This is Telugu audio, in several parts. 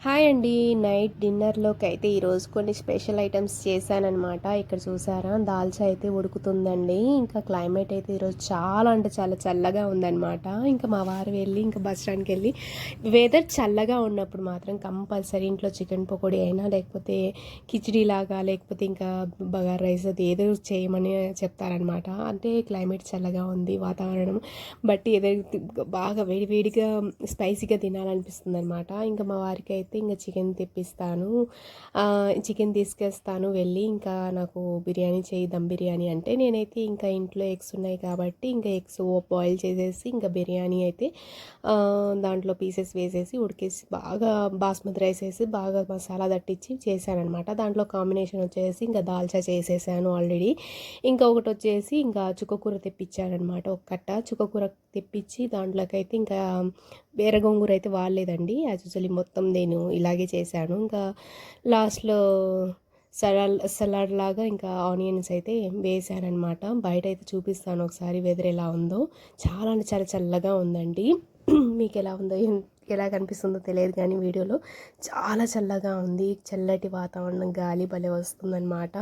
హాయ్ అండి. నైట్ డిన్నర్లోకి అయితే ఈరోజు కొన్ని స్పెషల్ ఐటమ్స్ చేశానన్నమాట. ఇక్కడ చూసారా దాల్చా అయితే ఉడుకుతుందండి. ఇంకా క్లైమేట్ అయితే ఈరోజు చాలా అంటే చాలా చల్లగా ఉందన్నమాట. ఇంకా మా వారు వెళ్ళి ఇంకా బస్ స్టాండ్కి వెళ్ళి వెదర్ చల్లగా ఉన్నప్పుడు మాత్రం కంపల్సరీ ఇంట్లో చికెన్ పకోడీ అయినా లేకపోతే కిచిడీ లాగా లేకపోతే ఇంకా బగారా రైస్ అది ఏదో చేయమని చెప్తారనమాట. అంటే క్లైమేట్ చల్లగా ఉంది వాతావరణం బట్టి ఏదో బాగా వేడివేడిగా స్పైసీగా తినాలనిపిస్తుంది అనమాట. ఇంకా మా వారికి అయితే ఇంకా చికెన్ తెప్పిస్తాను, చికెన్ తీసుకొస్తాను వెళ్ళి. ఇంకా నాకు బిర్యానీ చేయి, దమ్ బిర్యానీ అంటే నేనైతే ఇంకా ఇంట్లో ఎగ్స్ ఉన్నాయి కాబట్టి ఇంకా ఎగ్స్ బాయిల్ చేసేసి ఇంకా బిర్యానీ అయితే దాంట్లో పీసెస్ వేసేసి ఉడికేసి బాగా బాస్మతి రైస్ వేసి బాగా మసాలా దట్టించి చేశానమాట. దాంట్లో కాంబినేషన్ వచ్చేసి ఇంకా దాల్చా చేసేసాను ఆల్రెడీ. ఇంకా ఒకటి వచ్చేసి ఇంకా చుక్కకూర తెప్పించానమాట. ఒక కట్ట చుక్కకూర తెప్పించి దాంట్లోకి అయితే ఇంకా వేరే గోంగూర అయితే వాడలేదండి. యాజ్ యూజువల్లీ మొత్తం నేను ఇలాగే చేశాను. ఇంకా లాస్ట్లో సలాడ్ లాగా ఇంకా ఆనియన్స్ అయితే వేసానమాట. బయట అయితే చూపిస్తాను ఒకసారి వెదర్ ఎలా ఉందో. చాలా అంటే చాలా చల్లగా ఉందండి. మీకు ఎలా ఉందో ఎలా కనిపిస్తుందో తెలియదు కానీ వీడియోలో చాలా చల్లగా ఉంది. చల్లటి వాతావరణం, గాలి భలే వస్తుందన్నమాట.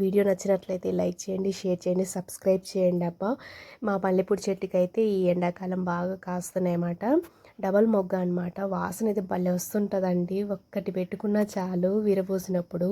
వీడియో నచ్చినట్లయితే లైక్ చేయండి, షేర్ చేయండి, సబ్స్క్రైబ్ చేయండి అబ్బా. మా మల్లెపూడి చెట్టుకి అయితే ఈ ఎండాకాలం బాగా కాస్తున్నాయి అన్నమాట. డబల్ మొగ్గ అనమాట. వాసన అయితే భలే వస్తుంటుందండి. ఒక్కటి పెట్టుకున్నా చాలు విరబోసినప్పుడు.